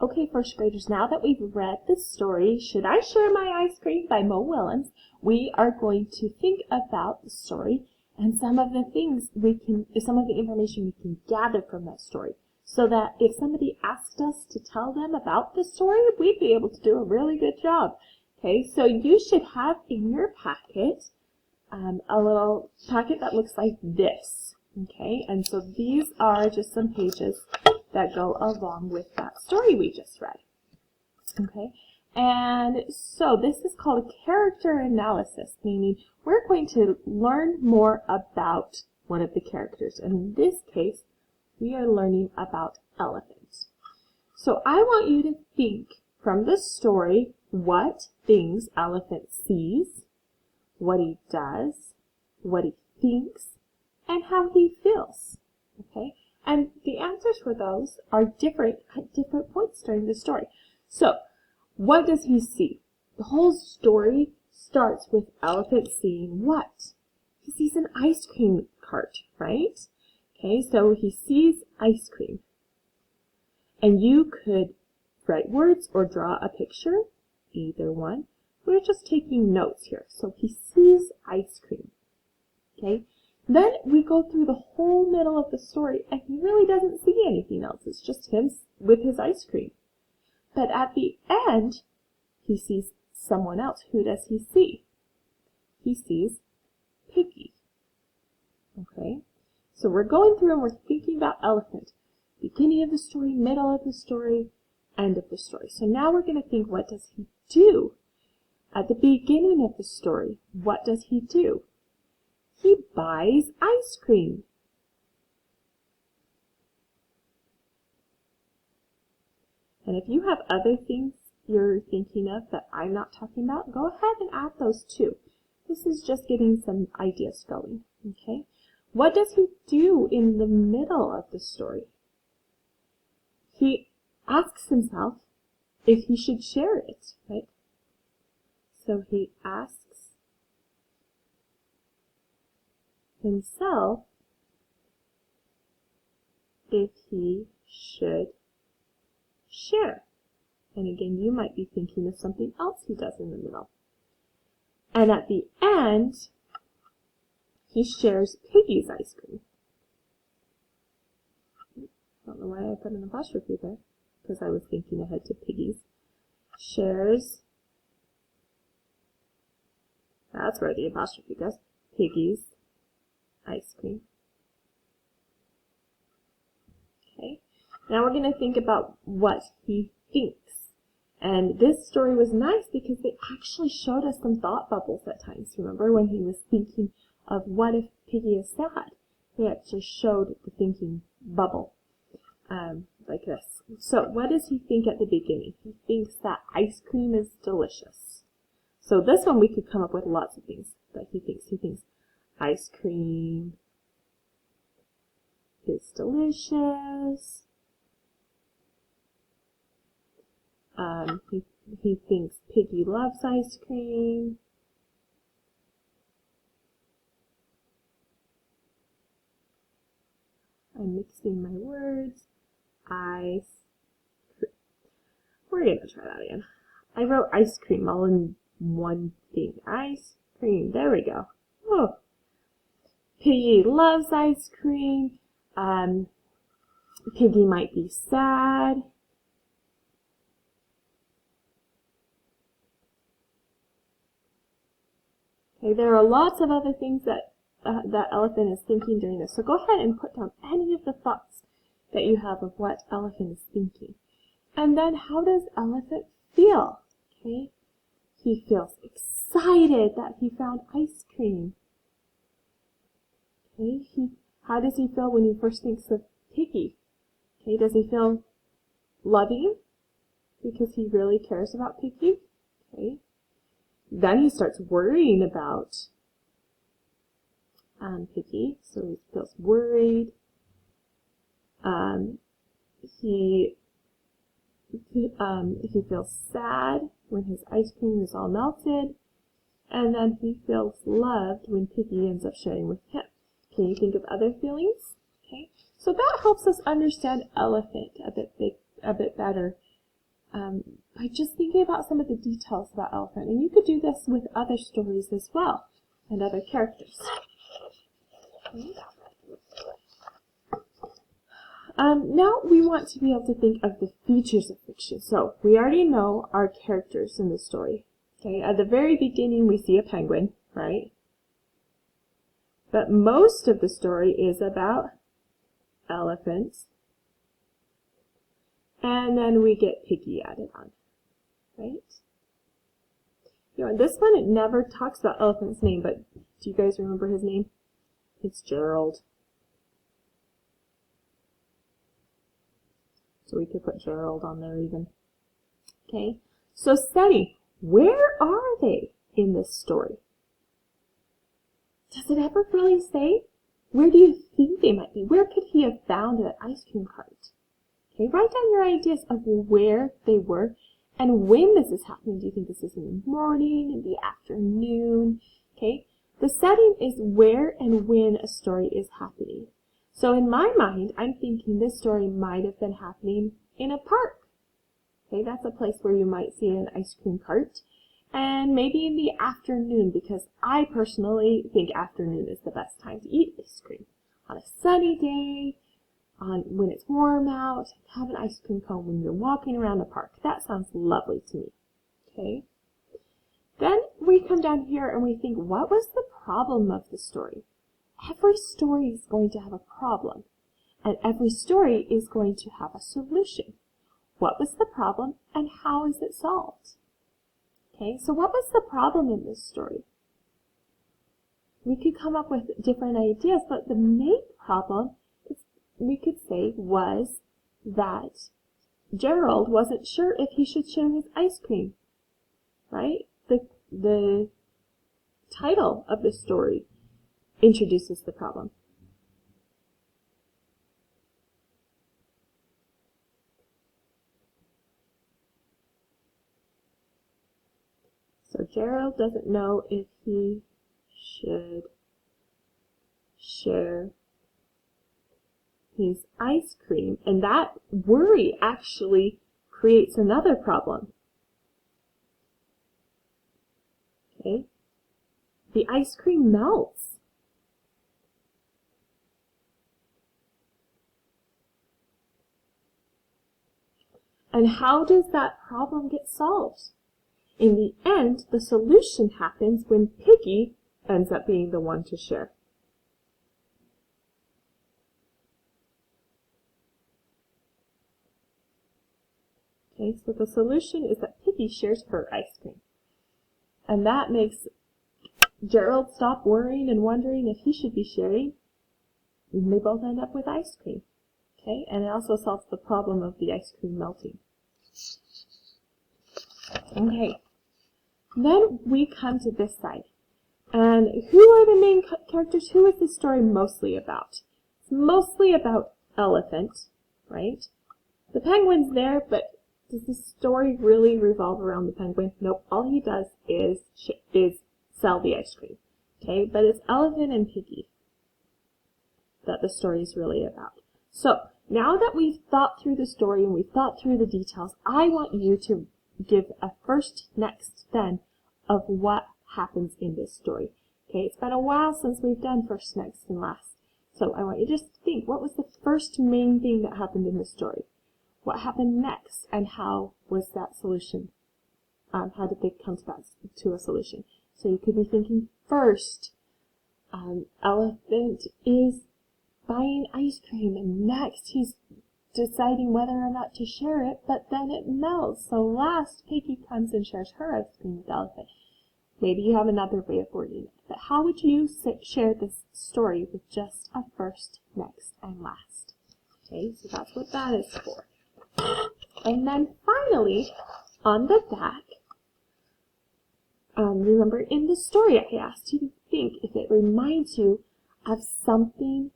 Okay, first graders, now that we've read the story, Should I Share My Ice Cream by Mo Willems, we are going to think about the story and some of the information we can gather from that story, so that if somebody asked us to tell them about the story, we'd be able to do a really good job. Okay, so you should have in your packet a little packet that looks like this. Okay, and so these are just some pages that go along with that story we just read. Okay, and so this is called a character analysis, meaning we're going to learn more about one of the characters. And in this case, we are learning about elephants. So I want you to think from the story what things Elephant sees, what he does, what he thinks, and how he feels. Okay? And the answers for those are different at different points during the story. So, what does he see? The whole story starts with Elephant seeing what? He sees an ice cream cart, right? Okay, so he sees ice cream. And you could write words or draw a picture, either one. We're just taking notes here. So he sees ice cream. Okay? Then we go through the whole middle of the story and he really doesn't see anything else. It's just him with his ice cream. But at the end, he sees someone else. Who does he see? He sees Piggy. Okay? So we're going through and we're thinking about Elephant. Beginning of the story, middle of the story, end of the story. So now we're going to think, what does he do? At the beginning of the story, what does he do? He buys ice cream. And if you have other things you're thinking of that I'm not talking about, go ahead and add those too. This is just getting some ideas going. Okay? What does he do in the middle of the story? He asks himself if he should share it, right? So he asks himself if he should share. And again, you might be thinking of something else he does in the middle. And at the end, he shares Piggy's ice cream. I don't know why I put an apostrophe there, because I was thinking ahead to Piggy's. Shares, that's where the apostrophe goes, Piggy's ice cream. Okay, now we're going to think about what he thinks. And this story was nice because they actually showed us some thought bubbles at times. Remember when he was thinking of what if Piggy is sad? They actually showed the thinking bubble like this. So what does he think at the beginning? He thinks that ice cream is delicious. So this one we could come up with lots of things that he thinks. He thinks ice cream is delicious. He thinks Piggy loves ice cream. I'm mixing my words. Ice cream. We're going to try that again. I wrote ice cream all in one thing. Ice cream. There we go. Oh. Piggy loves ice cream. Piggy might be sad. Okay, there are lots of other things that that Elephant is thinking during this. So go ahead and put down any of the thoughts that you have of what Elephant is thinking. And then how does Elephant feel? Okay, he feels excited that he found ice cream. Okay, how does he feel when he first thinks of Piggy? Okay, does he feel loving because he really cares about Piggy? Okay. Then he starts worrying about Piggy, so he feels worried. He feels sad when his ice cream is all melted, and then he feels loved when Piggy ends up sharing with him. Can you think of other feelings? Okay, so that helps us understand Elephant a bit better by just thinking about some of the details about elephant. And you could do this with other stories as well, and other characters. Okay. Now we want to be able to think of the features of fiction. So we already know our characters in the story. Okay, at the very beginning we see a penguin, right? But most of the story is about elephants. And then we get Piggy added on, right? You know, in this one it never talks about Elephant's name, but do you guys remember his name? It's Gerald. So we could put Gerald on there even. Okay, so study. Where are they in this story? Does it ever really say? Where do you think they might be? Where could he have found that ice cream cart? Okay, write down your ideas of where they were and when this is happening. Do you think this is in the morning, in the afternoon? Okay, the setting is where and when a story is happening. So in my mind, I'm thinking this story might have been happening in a park. Okay, that's a place where you might see an ice cream cart. And maybe in the afternoon, because I personally think afternoon is the best time to eat ice cream. On a sunny day, when it's warm out, have an ice cream cone when you're walking around the park. That sounds lovely to me. Okay. Then we come down here and we think, what was the problem of the story? Every story is going to have a problem, and every story is going to have a solution. What was the problem, and how is it solved? Okay, so what was the problem in this story? We could come up with different ideas, but the main problem, we could say, was that Gerald wasn't sure if he should share his ice cream, right? The title of the story introduces the problem. So Gerald doesn't know if he should share his ice cream, and that worry actually creates another problem. Okay? The ice cream melts. And how does that problem get solved? In the end, the solution happens when Piggy ends up being the one to share. Okay, so the solution is that Piggy shares her ice cream. And that makes Gerald stop worrying and wondering if he should be sharing. And they both end up with ice cream. Okay, and it also solves the problem of the ice cream melting. Okay, then we come to this side. And who are the main characters? Who is this story mostly about? It's mostly about Elephant, right? The penguin's there, but does the story really revolve around the penguin? Nope, all he does is sell the ice cream. Okay, but it's Elephant and Piggy that the story is really about. So, now that we've thought through the story and we've thought through the details, I want you to give a first, next, then of what happens in this story. Okay, it's been a while since we've done first, next, and last. So I want you just to think, what was the first main thing that happened in the story? What happened next, and how was that solution? How did they come to a solution? So you could be thinking, first, Elephant is buying ice cream, and next he's deciding whether or not to share it, but then it melts. So last, Piggy comes and shares her ice cream with Elephant. Maybe you have another way of wording it, but how would you share this story with just a first, next, and last? Okay, so that's what that is for. And then finally, on the back, remember in the story I asked you to think if it reminds you of something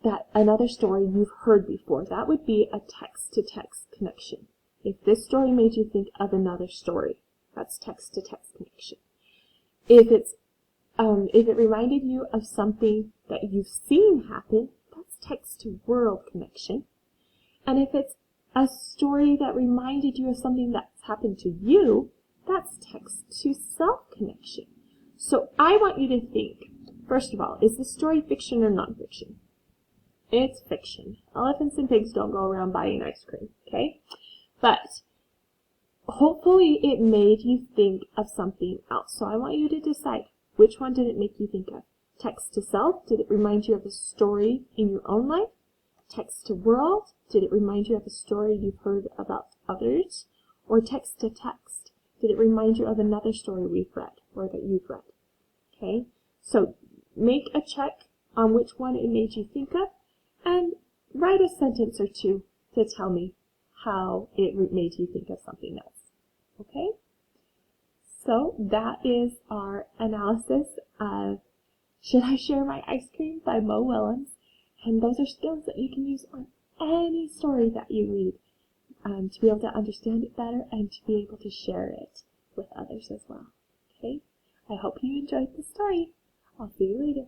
that another story you've heard before. That would be a text-to-text connection. If this story made you think of another story, that's text-to-text connection. If it reminded you of something that you've seen happen, that's text-to-world connection. And if it's a story that reminded you of something that's happened to you, that's text to self connection. So I want you to think, first of all, is the story fiction or nonfiction? It's fiction. Elephants and pigs don't go around buying ice cream, okay? But hopefully it made you think of something else. So I want you to decide, which one did it make you think of? Text to self, did it remind you of a story in your own life? Text to world, did it remind you of a story you've heard about others? Or text to text, did it remind you of another story we've read or that you've read? Okay, so make a check on which one it made you think of and write a sentence or two to tell me how it made you think of something else. Okay, so that is our analysis of Should I Share My Ice Cream by Mo Willems. And those are skills that you can use on any story that you read to be able to understand it better and to be able to share it with others as well. Okay, I hope you enjoyed the story. I'll see you later.